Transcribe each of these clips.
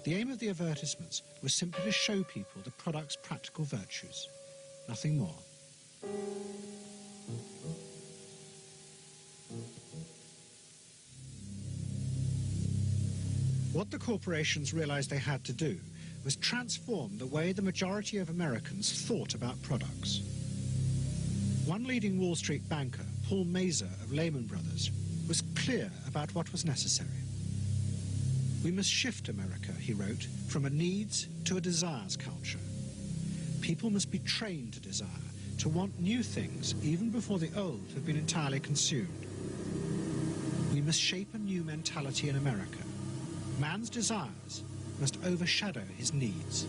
The aim of the advertisements was simply to show people the product's practical virtues, nothing more. What the corporations realized they had to do was transform the way the majority of Americans thought about products. One leading Wall Street banker, Paul Mazur of Lehman Brothers, was clear about what was necessary. We must shift America, he wrote, from a needs to a desires culture. People must be trained to desire, to want new things even before the old have been entirely consumed. We must shape a new mentality in America. Man's desires must overshadow his needs.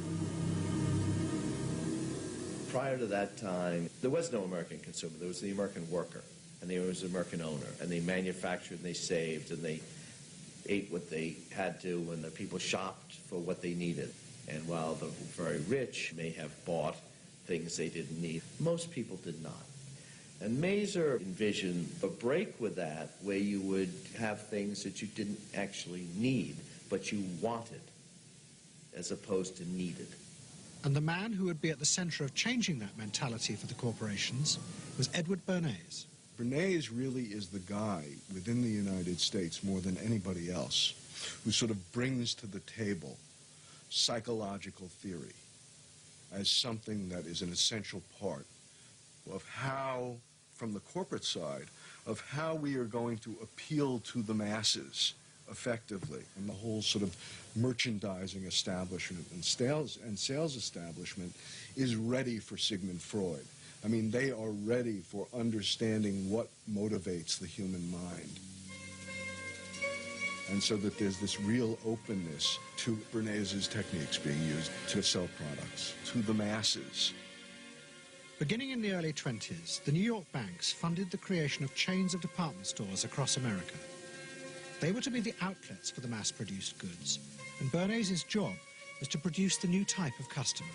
Prior to that time, there was no American consumer. There was the American worker, and there was the American owner, and they manufactured and they saved and they ate what they had to, and the people shopped for what they needed. And while the very rich may have bought things they didn't need, most people did not. And Mazur envisioned a break with that, where you would have things that you didn't actually need, but you wanted, as opposed to needed. And the man who would be at the center of changing that mentality for the corporations was Edward Bernays. Bernays really is the guy within the United States, more than anybody else, who sort of brings to the table psychological theory as something that is an essential part of how, from the corporate side, of how we are going to appeal to the masses effectively. And the whole sort of merchandising establishment and sales establishment is ready for Sigmund Freud. I mean, they are ready for understanding what motivates the human mind. And so that there's this real openness to Bernays' techniques being used to sell products to the masses. Beginning in the early 20s, the New York banks funded the creation of chains of department stores across America. They were to be the outlets for the mass-produced goods, and Bernays' job was to produce the new type of customer.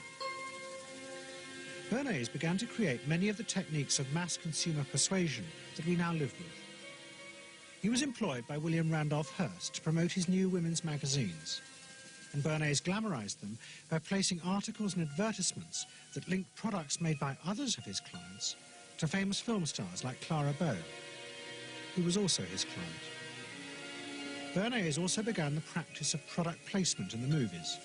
Bernays began to create many of the techniques of mass consumer persuasion that we now live with. He was employed by William Randolph Hearst to promote his new women's magazines, and Bernays glamorized them by placing articles and advertisements that linked products made by others of his clients to famous film stars like Clara Bow, who was also his client. Bernays also began the practice of product placement in the movies,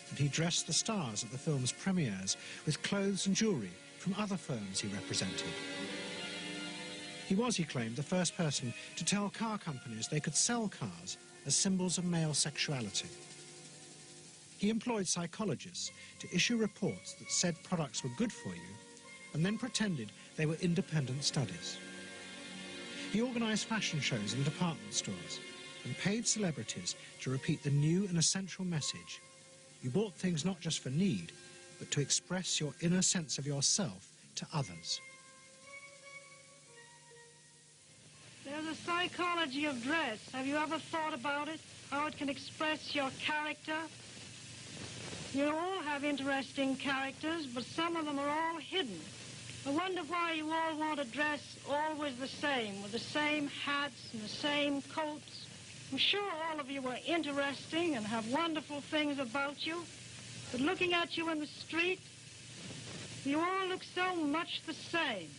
and he dressed the stars at the film's premieres with clothes and jewellery from other firms he represented. He was, he claimed, the first person to tell car companies they could sell cars as symbols of male sexuality. He employed psychologists to issue reports that said products were good for you and then pretended they were independent studies. He organised fashion shows in department stores and paid celebrities to repeat the new and essential message: you bought things not just for need, but to express your inner sense of yourself to others. There's a psychology of dress. Have you ever thought about it? How it can express your character? You all have interesting characters, but some of them are all hidden. I wonder why you all want to dress always the same, with the same hats and the same coats. I'm sure all of you are interesting and have wonderful things about you, but looking at you in the street, you all look so much the same.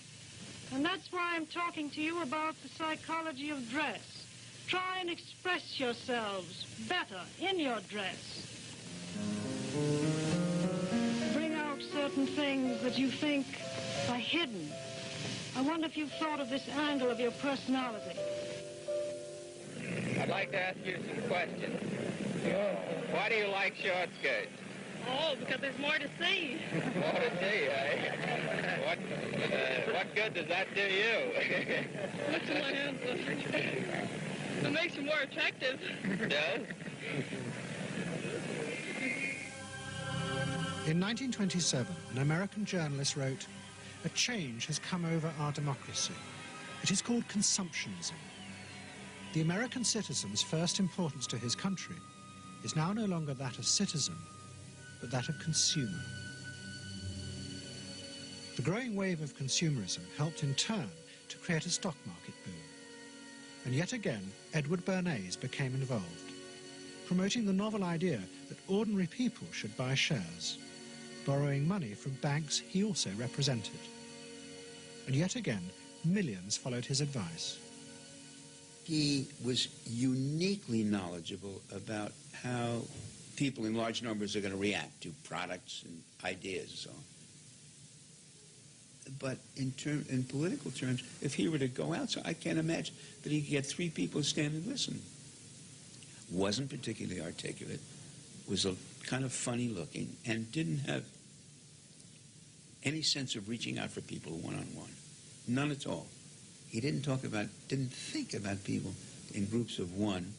And that's why I'm talking to you about the psychology of dress. Try and express yourselves better in your dress. Bring out certain things that you think are hidden. I wonder if you've thought of this angle of your personality. I'd like to ask you some questions. Why do you like short skirts? Oh, because there's more to see. More to see, eh? What good does that do you? What's my answer? It makes you more attractive. It does? In 1927, an American journalist wrote, "A change has come over our democracy. It is called consumptionism. The American citizen's first importance to his country is now no longer that of citizen, but that of consumer." The growing wave of consumerism helped in turn to create a stock market boom. And yet again, Edward Bernays became involved. promoting the novel idea that ordinary people should buy shares, borrowing money from banks he also represented. And yet again, millions followed his advice. He was uniquely knowledgeable about how people in large numbers are going to react to products and ideas and so on. But in political terms, if he were to go out, so I can't imagine that he could get 3 people to stand and listen. Wasn't particularly articulate, was a kind of funny looking, and didn't have any sense of reaching out for people one-on-one. None at all. He didn't think about people in groups of one,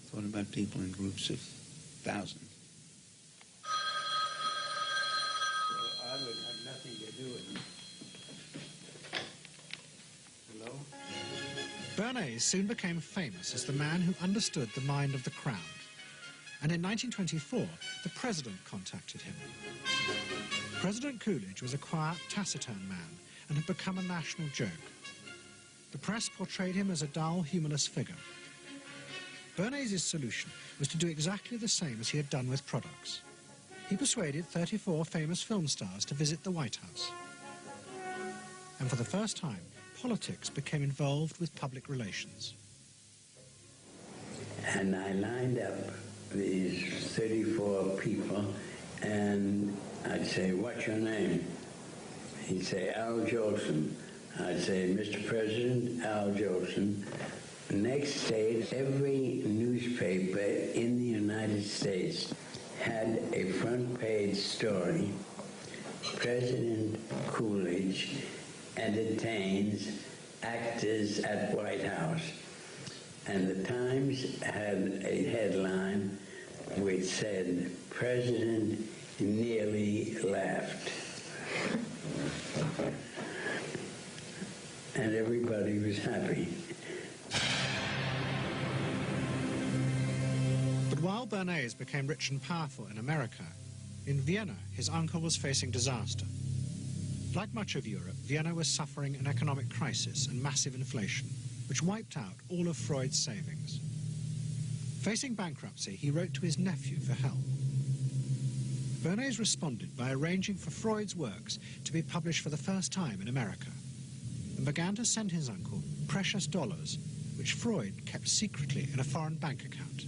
thought about people in groups of thousands. So I would have nothing to do with him. Hello? Bernays soon became famous as the man who understood the mind of the crowd. And in 1924, the president contacted him. President Coolidge was a quiet, taciturn man and had become a national joke. The press portrayed him as a dull, humorless figure. Bernays' solution was to do exactly the same as he had done with products. He persuaded 34 famous film stars to visit the White House. And for the first time, politics became involved with public relations. And I lined up these 34 people, and I'd say, "What's your name?" He'd say, "Al Jolson." I'd say, "Mr. President, Al Jolson." Next day, every newspaper in the United States had a front page story. President Coolidge entertains actors at White House. And the Times had a headline which said, "President nearly laughed." And everybody was happy. But while Bernays became rich and powerful in America, in Vienna, his uncle was facing disaster. Like much of Europe, Vienna was suffering an economic crisis and massive inflation, which wiped out all of Freud's savings. Facing bankruptcy, he wrote to his nephew for help. Bernays responded by arranging for Freud's works to be published for the first time in America, and began to send his uncle precious dollars, which Freud kept secretly in a foreign bank account.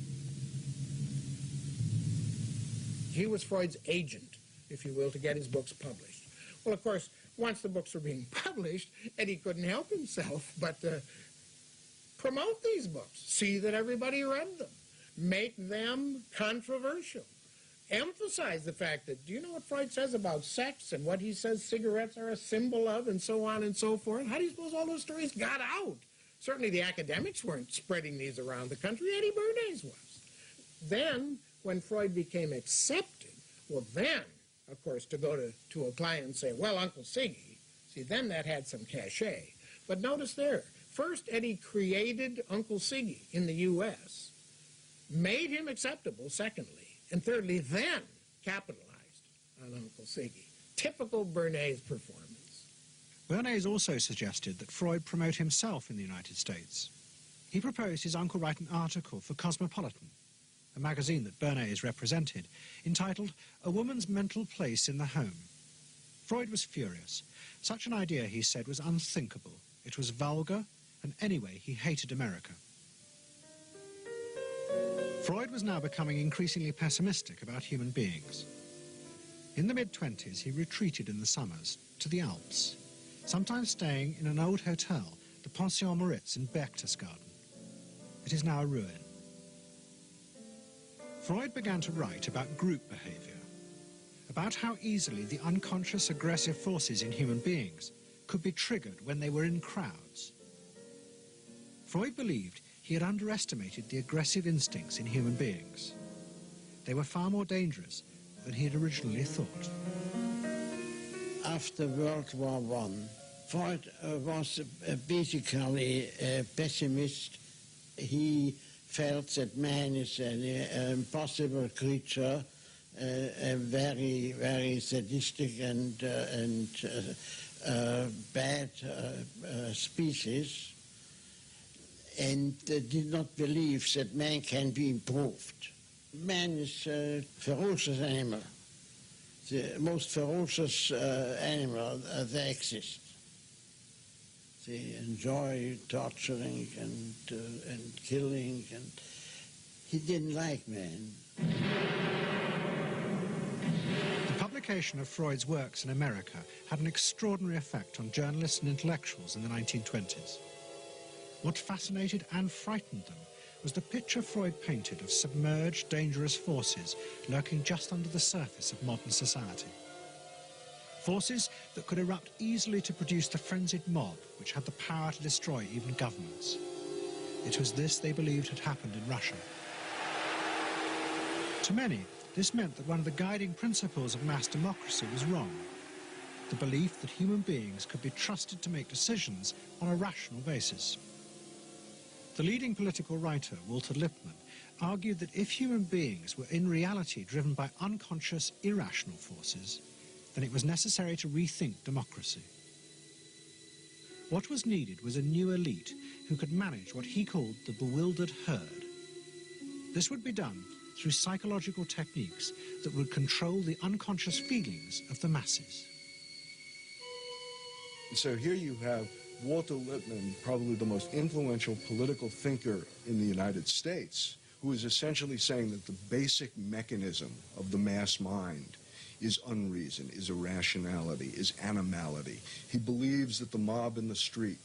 He was Freud's agent, if you will, to get his books published. Well, of course, once the books were being published, Eddie couldn't help himself but promote these books, see that everybody read them, make them controversial, emphasize the fact that, do you know what Freud says about sex and what he says cigarettes are a symbol of and so on and so forth? How do you suppose all those stories got out? Certainly the academics weren't spreading these around the country. Eddie Bernays was. Then, when Freud became accepted, well then, of course, to go to a client and say, "Well, Uncle Siggy," see, then that had some cachet. But notice there, first Eddie created Uncle Siggy in the U.S., made him acceptable, secondly, and thirdly, then capitalized on Uncle Siggy. Typical Bernays performance. Bernays also suggested that Freud promote himself in the United States. He proposed his uncle write an article for Cosmopolitan, a magazine that Bernays represented, entitled "A Woman's Mental Place in the Home." Freud was furious. Such an idea, he said, was unthinkable. It was vulgar, and anyway, he hated America. Freud was now becoming increasingly pessimistic about human beings. In the mid-20s, he retreated in the summers to the Alps, sometimes staying in an old hotel, the Pension Moritz in Berchtesgaden. It is now a ruin. Freud began to write about group behavior, about how easily the unconscious aggressive forces in human beings could be triggered when they were in crowds. Freud believed he had underestimated the aggressive instincts in human beings. They were far more dangerous than he had originally thought. After World War I, Freud was basically a pessimist. He felt that man is an impossible creature, a very, very sadistic and bad species, and did not believe that man can be improved. Man is a ferocious animal, the most ferocious animal that exists. They enjoy torturing and killing, and he didn't like man. The publication of Freud's works in America had an extraordinary effect on journalists and intellectuals in the 1920s. What fascinated and frightened them was the picture Freud painted of submerged, dangerous forces lurking just under the surface of modern society. Forces that could erupt easily to produce the frenzied mob which had the power to destroy even governments. It was this they believed had happened in Russia. To many, this meant that one of the guiding principles of mass democracy was wrong. The belief that human beings could be trusted to make decisions on a rational basis. The leading political writer, Walter Lippmann, argued that if human beings were in reality driven by unconscious, irrational forces, then it was necessary to rethink democracy. What was needed was a new elite who could manage what he called the bewildered herd. This would be done through psychological techniques that would control the unconscious feelings of the masses. So here you have Walter Lippmann, probably the most influential political thinker in the United States, who is essentially saying that the basic mechanism of the mass mind is unreason, is irrationality, is animality. He believes that the mob in the street,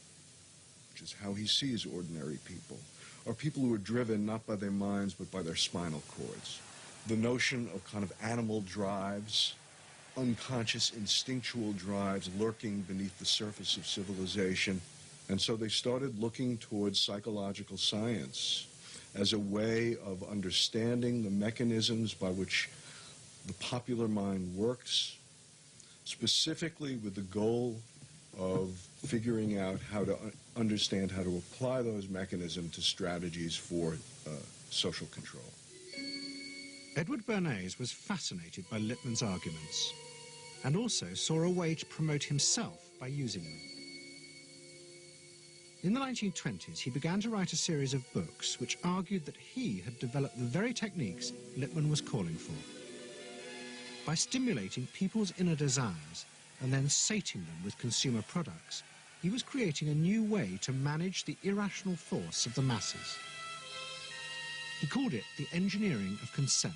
which is how he sees ordinary people, are people who are driven not by their minds but by their spinal cords. The notion of kind of animal drives, unconscious instinctual drives lurking beneath the surface of civilization. And so they started looking towards psychological science as a way of understanding the mechanisms by which the popular mind works, specifically with the goal of figuring out how to understand how to apply those mechanisms to strategies for social control. Edward Bernays was fascinated by Lippmann's arguments and also saw a way to promote himself by using them. In the 1920s, he began to write a series of books which argued that he had developed the very techniques Lippmann was calling for. By stimulating people's inner desires and then sating them with consumer products, he was creating a new way to manage the irrational force of the masses. He called it the engineering of consent.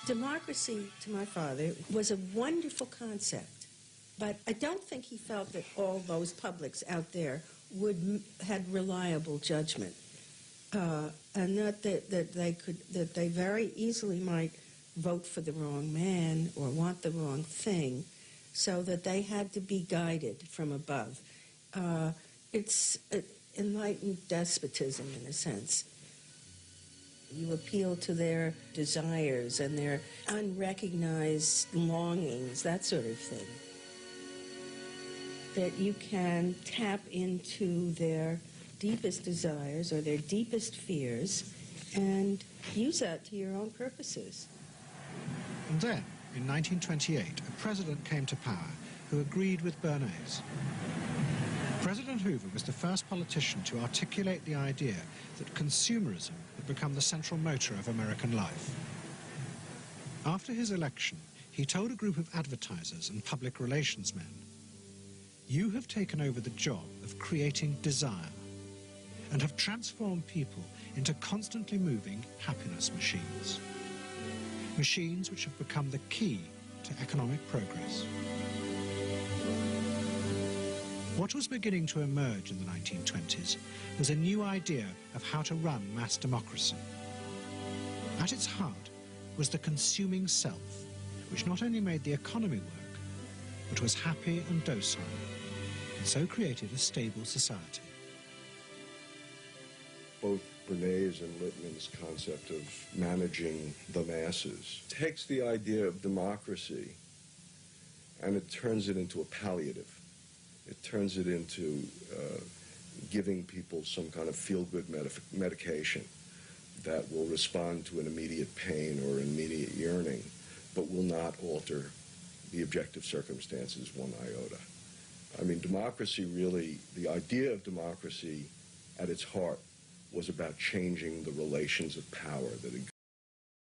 Democracy, to my father, was a wonderful concept, but I don't think he felt that all those publics out there had reliable judgment, and that they very easily might vote for the wrong man or want the wrong thing, so that they had to be guided from above. It's enlightened despotism in a sense. You appeal to their desires and their unrecognized longings, that sort of thing. That you can tap into their deepest desires or their deepest fears and use that to your own purposes. And then, in 1928, a president came to power who agreed with Bernays. President Hoover was the first politician to articulate the idea that consumerism had become the central motor of American life. After his election, he told a group of advertisers and public relations men, "You have taken over the job of creating desire and have transformed people into constantly moving happiness machines. Machines which have become the key to economic progress." What was beginning to emerge in the 1920s was a new idea of how to run mass democracy. At its heart was the consuming self, which not only made the economy work, but was happy and docile, and so created a stable society. Both Bernays and Lippmann's concept of managing the masses takes the idea of democracy and it turns it into a palliative. It turns it into giving people some kind of feel-good medication that will respond to an immediate pain or an immediate yearning, but will not alter the objective circumstances one iota. I mean, democracy really, the idea of democracy at its heart was about changing the relations of power that had